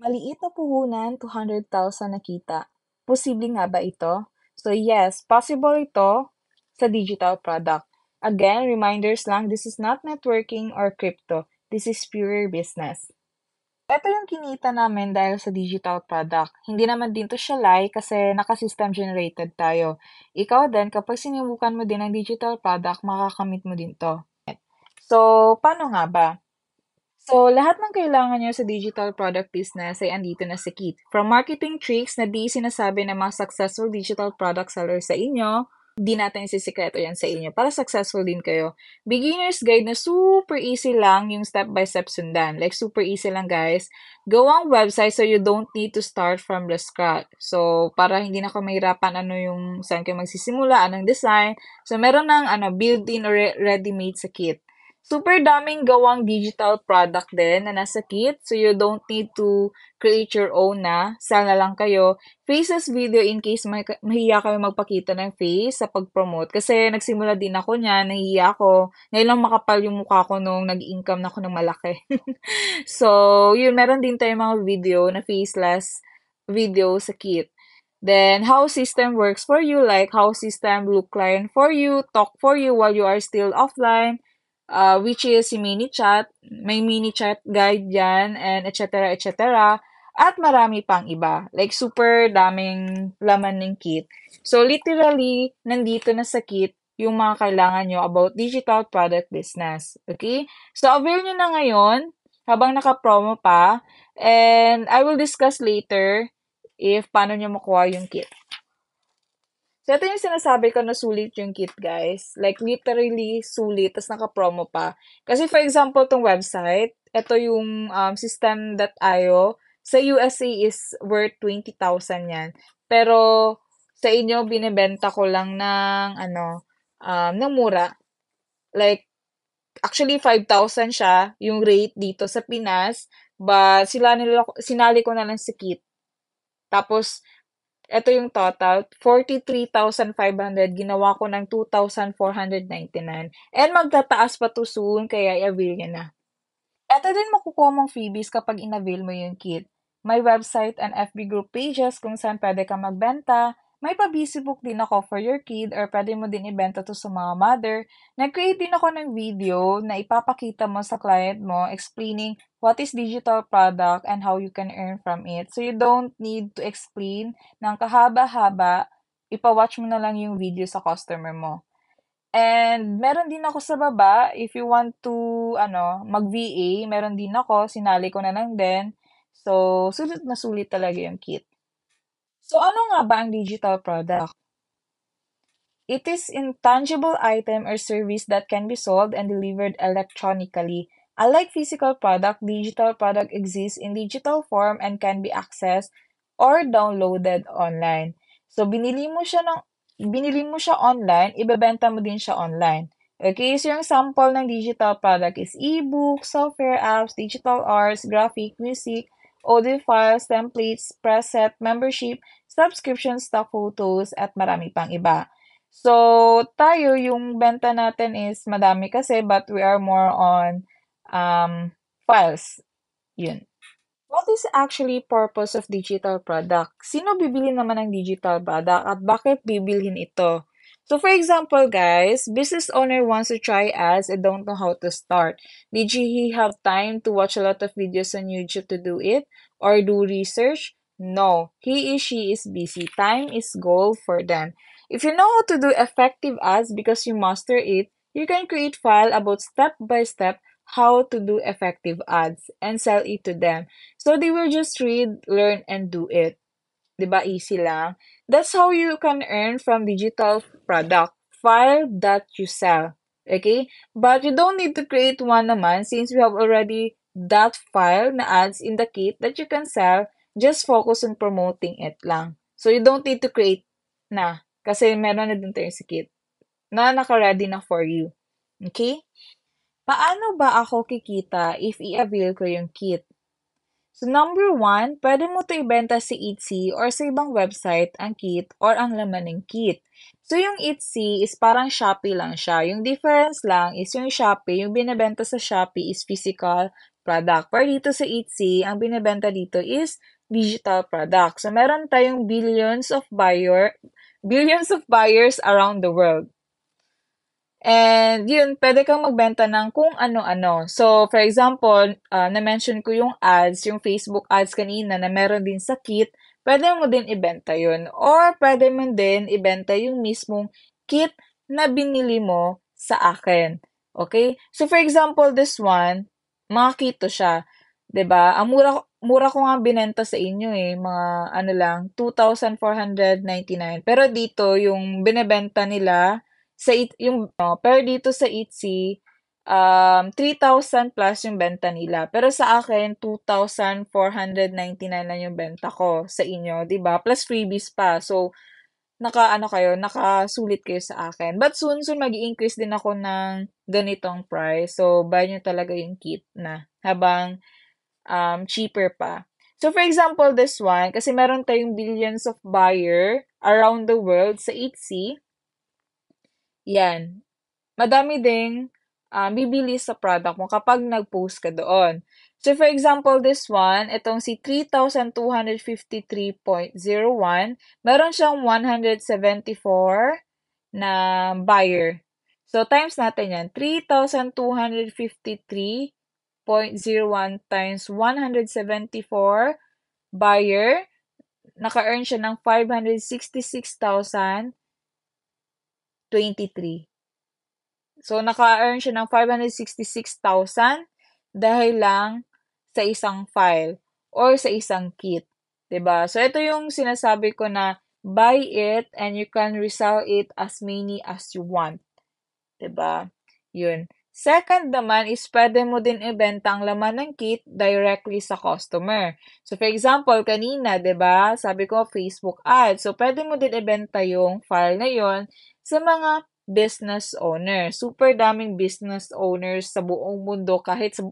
Maliit na puhunan, 200,000 na kita. Posible nga ba ito? So yes, possible ito sa digital product. Again, reminders lang, this is not networking or crypto. This is pure business. Ito yung kinita namin dahil sa digital product. Hindi naman din to siya lie kasi naka-system generated tayo. Ikaw din, kapag sinubukan mo din ang digital product, makakamit mo din to. So, paano nga ba? So, lahat ng kailangan nyo sa digital product business ay andito na sa kit. From marketing tricks na di sinasabi ng mga successful digital product sellers sa inyo, di natin isisikreto yan sa inyo para successful din kayo. Beginner's guide na super easy lang yung step-by-step sundan. Like, super easy lang, guys. Go ang website so you don't need to start from the scratch. So, para hindi na kayo mahirapan ano yung saan kayo magsisimula, anong design. So, meron ng built-in or ready-made sa kit. Super daming gawang digital product din na nasa kit. So, you don't need to create your own na. Sell na lang kayo. Faces video in case mahiya kayo magpakita ng face sa pag-promote. Kasi nagsimula din ako niyan, nahiya ako. Ngayon lang makapal yung mukha ko nung nag-income na ako ng malaki. So, yun, meron din tayong mga video na faceless video sa kit. Then, how system works for you, like how system look client for you, talk for you while you are still offline, which is si mini chat, may mini chat guide dyan, and etc. etc. At marami pang iba. Like, super daming laman ng kit. So, literally, nandito na sa kit yung mga kailangan nyo about digital product business. Okay? So, avail nyo na ngayon habang naka-promo pa. And I will discuss later if paano nyo makuha yung kit. So, ito yung sinasabi ko na sulit yung kit, guys. Like, literally sulit, tas naka-promo pa. Kasi, for example, tong website, ito yung system.io. Sa USA is worth 20,000 yan. Pero, sa inyo, binibenta ko lang ng mura. Like, actually, 5,000 siya, yung rate dito sa Pinas. But, sinali ko na lang sa kit. Tapos, ito yung total, 43,500. Ginawa ko ng 2,499. And magtataas pa to soon, kaya i-avail nyo na. Ito din makukuha mong freebies kapag in-avail mo yung kit. May website and FB group pages kung saan pwede ka magbenta. May pa-busy book din ako for your kid or pwede mo din ibenta to sa mga mother. Nag-create din ako ng video na ipapakita mo sa client mo explaining what is digital product and how you can earn from it. So you don't need to explain ng kahaba-haba. Ipa-watch mo na lang yung video sa customer mo. And meron din ako sa baba, if you want to, mag-VA, meron din ako, sinali ko na lang din. So, sulit na sulit talaga yung kit. So, ano nga ba ang digital product? It is intangible item or service that can be sold and delivered electronically. Unlike physical product, digital product exists in digital form and can be accessed or downloaded online. So, binili mo siya online, ibebenta mo din siya online. Okay, so yung sample ng digital product is e-book, software apps, digital arts, graphic, music, audio files, templates, preset, membership, subscription, stock photos, at marami pang iba. So, tayo, yung benta natin is madami kasi, but we are more on files. Yun. What is actually purpose of digital product? Sino bibili naman ng digital product at bakit bibilhin ito? So, for example, guys, business owner wants to try ads and don't know how to start. Did he have time to watch a lot of videos on YouTube to do it or do research? No, he or she is busy. Time is gold for them. If you know how to do effective ads because you master it, you can create file about step by step how to do effective ads and sell it to them. So they will just read, learn, and do it. 'Di ba? Easy lang. That's how you can earn from digital product. File that you sell. Okay? But you don't need to create one naman since we have already that file na ads in the kit that you can sell. Just focus on promoting it lang. So you don't need to create na. Kasi meron na din tayo sa kit na naka-ready na for you. Okay? Paano ba ako kikita if i-avail ko yung kit? So, number one, pwede mo ito ibenta sa Etsy or sa ibang website ang kit or ang laman ng kit. So, yung Etsy is parang Shopee lang siya. Yung difference lang is yung Shopee, yung binibenta sa Shopee is physical product. Pero dito sa Etsy, ang binebenta dito is digital product. So, meron tayong billions of buyers around the world. And yun, pwede kang magbenta ng kung ano-ano. So, for example, na-mention ko yung ads, yung Facebook ads kanina na meron din sa kit, pwede mo din ibenta yun. Or pwede mo din ibenta yung mismong kit na binili mo sa akin. Okay? So, for example, this one, mga kit to siya. 'Di ba? Ang mura ko nga binenta sa inyo eh, mga ano lang, 2,499. Pero dito, yung binebenta nila pero dito sa Etsy, 3,000 plus yung benta nila. Pero sa akin, 2,499 lang yung benta ko sa inyo, 'di ba? Plus freebies pa. So, nakasulit kayo sa akin. But soon mag-i-increase din ako ng ganitong price. So, buy nyo talaga yung kit na habang cheaper pa. So, for example, this one, kasi meron tayong billions of buyer around the world sa Etsy. Yan. Madami ding bibili sa product mo kapag nag-post ka doon. So, for example, this one, itong si 3,253.01, meron siyang 174 na buyer. So, times natin yan. 3,253.01 times 174 buyer, naka-earn siya ng 566,023. So, naka-earn siya ng 566,000 dahil lang sa isang file or sa isang kit. 'Di ba? So, ito yung sinasabi ko na buy it and you can resell it as many as you want. 'Di ba? Yun. Second naman is pwede mo din ibenta ang laman ng kit directly sa customer. So, for example, kanina, 'di ba? Sabi ko Facebook ads. So, pwede mo din ibenta yung file na yon sa mga business owner. Super daming business owners sa buong mundo kahit sa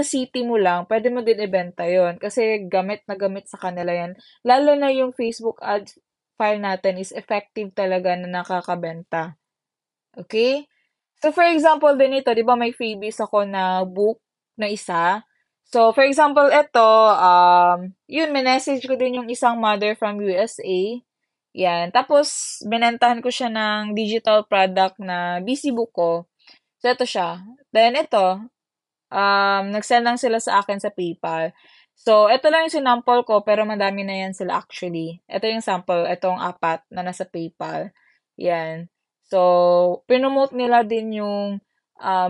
city mo lang, pwede mo din ibenta 'yon kasi gamit na gamit sa kanila 'yan. Lalo na yung Facebook ads file natin is effective talaga na nakakabenta. Okay? So, for example din ito, 'di ba may freebies ako na book na isa. So, for example, ito, yun, message ko din yung isang mother from USA. Yan. Tapos, binentahan ko siya ng digital product na busy book ko. So, ito siya. Then, ito, nag-send lang sila sa akin sa PayPal. So, ito lang yung sinample ko, pero madami na yan sila actually. Ito yung sample, itong apat na nasa PayPal. Yan. So, promote nila din yung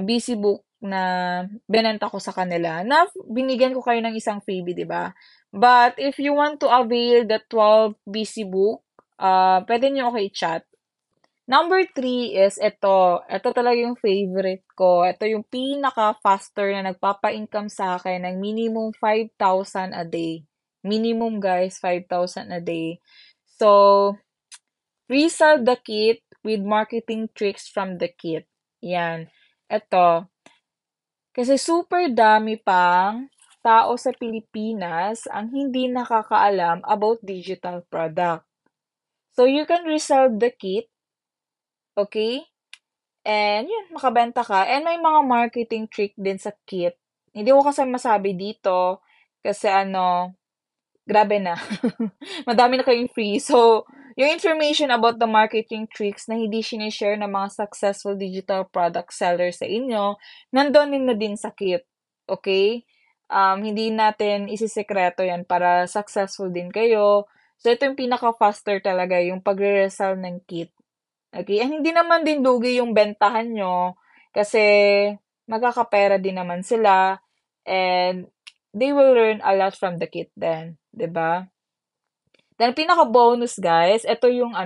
busy book na binenta ko sa kanila na binigyan ko kayo ng isang freebie, di ba? But if you want to avail the 12 busy book, pwede nyo ako i-chat. Number 3 is ito. Ito talaga yung favorite ko. Ito yung pinaka-faster na nagpapa-income sa akin ng minimum 5,000 a day. Minimum, guys, 5,000 a day. So, resell the kit with marketing tricks from the kit. Yan. Ito. Kasi super dami pang tao sa Pilipinas ang hindi nakakaalam about digital product. So, you can resell the kit. Okay? And yun, makabenta ka. And may mga marketing trick din sa kit. Hindi ko kasi masabi dito kasi grabe na. Madami na kayong free. So, yung information about the marketing tricks na hindi sinishare ng mga successful digital product sellers sa inyo, nandun din na din sa kit. Okay? Hindi natin isisekreto yan para successful din kayo. So, ito yung pinaka-faster talaga, yung pagre-resell ng kit. Okay, and hindi naman din lugi yung bentahan nyo kasi magkakapera din naman sila and they will learn a lot from the kit then, 'di ba? Then pinaka-bonus guys, ito yung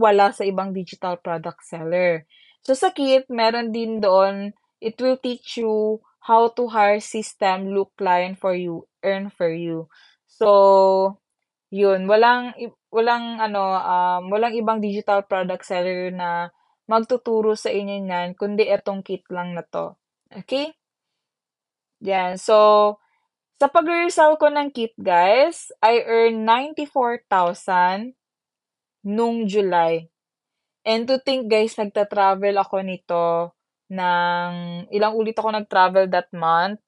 wala sa ibang digital product seller. So sa kit, meron din doon, it will teach you how to hire system, look client for you, earn for you. So, yun, walang ibang digital product seller na magtuturo sa inyo niyan kundi etong kit lang na 'to. Okay? Yan. So, sa pagre-resell ko ng kit, guys, I earn 94,000 nung July. And to think, guys, nagta-travel ako nito ng ilang ulit ako nag-travel that month.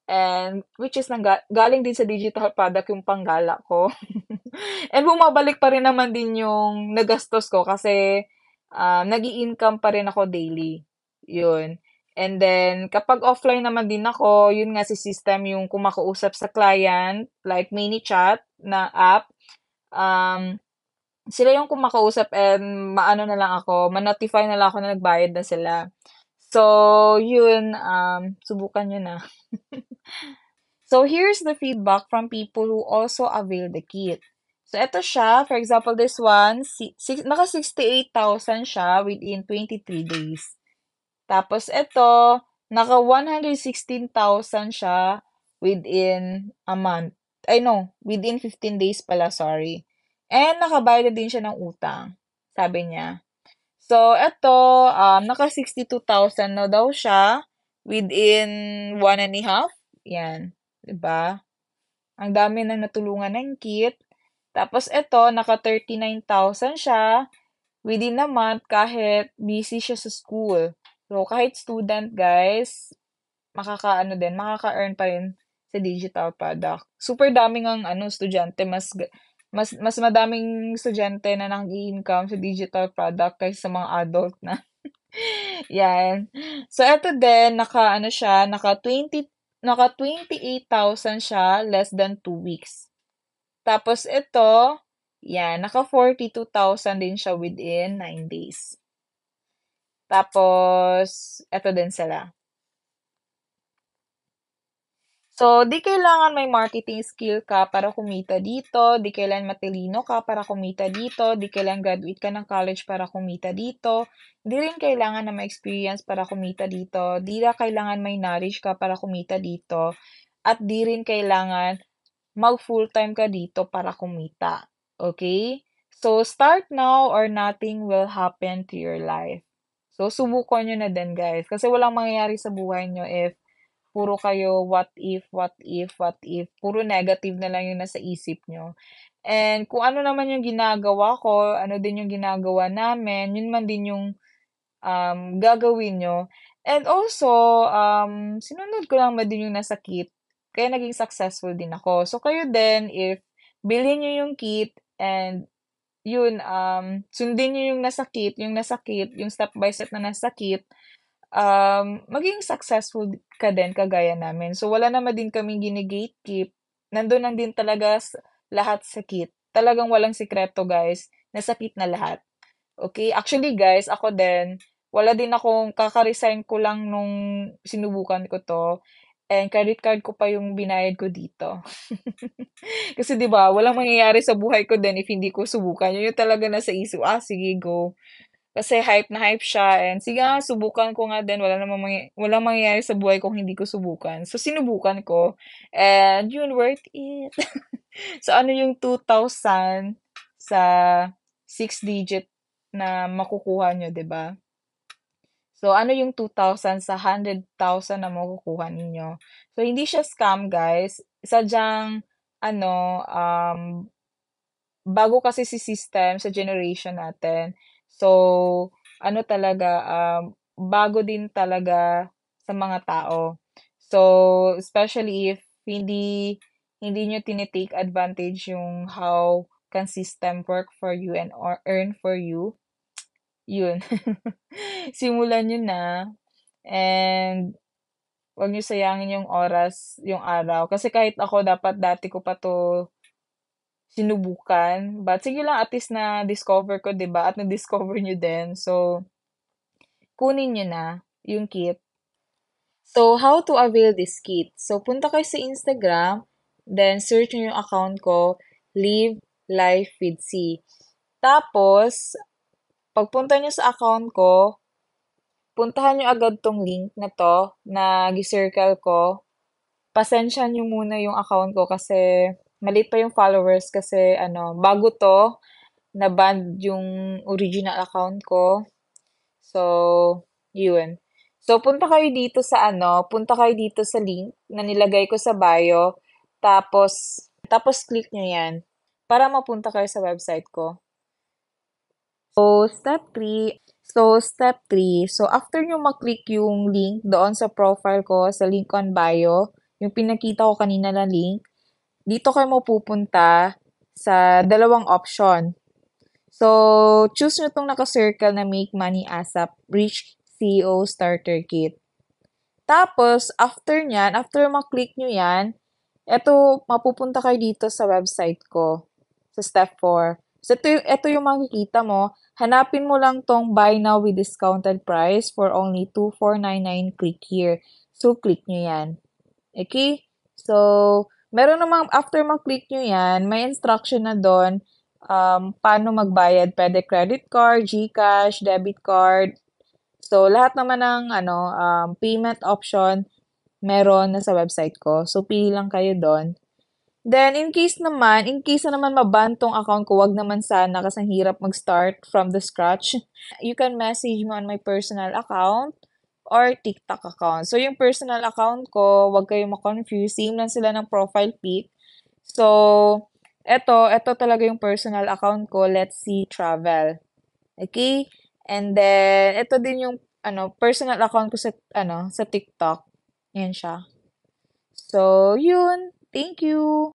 and which is galing din sa digital product yung panggala ko. And bumabalik pa rin naman din yung nagastos ko kasi nag-i-income pa rin ako daily. Yun. And then, kapag offline naman din ako, yun nga si system yung kumakausap sa client, like ManyChat na app. Um, Sila yung kumakausap and maano na lang ako, ma-notify na lang ako na nagbayad na sila. So, yun, subukan nyo na. So, here's the feedback from people who also avail the kit. So, ito siya. For example, this one, naka 68,000 siya within 23 days. Tapos, ito, naka 116,000 siya within a month. Ay, no, within 15 days pala, sorry. And nakabayad na din siya ng utang, sabi niya. So, ito, naka 62,000 na daw siya within 1.5. Yan. 'Di ba? Ang dami na natulungan ng kit. Tapos ito, naka 39,000 siya within a month kahit busy siya sa school. So, kahit student, guys, makaka-earn pa rin sa digital product. Super daming ang estudyante, mas madaming estudyante na nag-i-income sa digital product kaysa sa mga adult na. Yan. So, eto din, naka 28,000 siya, less than 2 weeks. Tapos ito, yan, naka 42,000 din siya within 9 days. Tapos, eto din sila. So, di kailangan may marketing skill ka para kumita dito, di kailangan matalino ka para kumita dito, di kailangan graduate ka ng college para kumita dito, di rin kailangan na may experience para kumita dito, di na kailangan may knowledge ka para kumita dito, at di rin kailangan mag full-time ka dito para kumita. Okay? So, start now or nothing will happen to your life. So, subukan nyo na din, guys. Kasi walang mangyayari sa buhay nyo if puro kayo what if, what if, what if. Puro negative na lang yung nasa isip nyo. And kung ano naman yung ginagawa ko, ano din yung ginagawa namin, yun man din yung gagawin nyo. And also, sinunod ko lang ba din yung nasa kit. Kaya naging successful din ako. So, kayo din, if bilhin nyo yung kit and yun, sundin nyo yung nasa kit, yung step by step na nasa kit, maging successful ka din kagaya namin. So, wala naman din kaming gine-gatekeep. Nandun lang din talaga lahat sa kit. Talagang walang sikreto, guys. Nasa kit na lahat. Okay? Actually, guys, ako din, wala din akong kaka-resign ko lang nung sinubukan ko to. And credit card ko pa yung binayad ko dito. Kasi 'di ba, walang mangyayari sa buhay ko din if hindi ko subukan. Yun yung talaga nasa isip, sige, go. Kasi hype na hype siya and sige nga, subukan ko nga din. Walang mangyayari sa buhay kung hindi ko subukan. So, sinubukan ko. And yun, worth it. So, ano yung 2,000 sa 6 digit na makukuha nyo, 'di ba? So, ano yung 2,000 sa 100,000 na makukuha ninyo? So, hindi siya scam, guys. Sadyang, bago kasi si system sa generation natin. So, ano talaga, bago din talaga sa mga tao. So, especially if hindi nyo tinitake advantage yung how can system work for you and or earn for you, yun. Simulan nyo na and wag nyo sayangin yung oras, yung araw. Kasi kahit ako, dapat dati ko pa to sinubukan. But sige lang, at least na-discover ko, 'di ba? At na-discover nyo din. So, kunin nyo na yung kit. So, how to avail this kit? So, punta kayo sa Instagram, then search nyo yung account ko, Live Life with C. Tapos, pagpunta nyo sa account ko, puntahan nyo agad tong link na to, na gi-circle ko. Pasensya nyo muna yung account ko kasi maliit pa yung followers kasi bago to, na-ban yung original account ko. So, yun. So, punta kayo dito sa link na nilagay ko sa bio. Tapos click nyo yan para mapunta kayo sa website ko. So, step 3. So, after nyo maklik yung link doon sa profile ko, sa link on bio, yung pinakita ko kanina na link, dito kayo mapupunta sa dalawang option. So, choose nyo itong naka-circle na Make Money ASAP Rich CEO Starter Kit. Tapos, after nyan, after maklik nyo yan, eto, mapupunta kayo dito sa website ko, sa step 4. So, ito yung makikita mo. Hanapin mo lang tong Buy Now with Discounted Price for only 2,499. Click here. So, click nyo yan. Okay? So, meron namang, after mag-click nyo yan, may instruction na doon paano magbayad. Pwede credit card, GCash, debit card. So, lahat naman ng payment option meron na sa website ko. So, pili lang kayo doon. Then, in case na naman maban tong account ko, wag naman sana kasi ang hirap mag-start from the scratch. You can message me on my personal account or TikTok account. So, yung personal account ko, wag kayong ma-confuse. Same lang sila ng profile pic. So, eto talaga yung personal account ko. Let's see travel. Okay? And then, ito din yung personal account ko sa TikTok. Yan siya. So, yun. Thank you.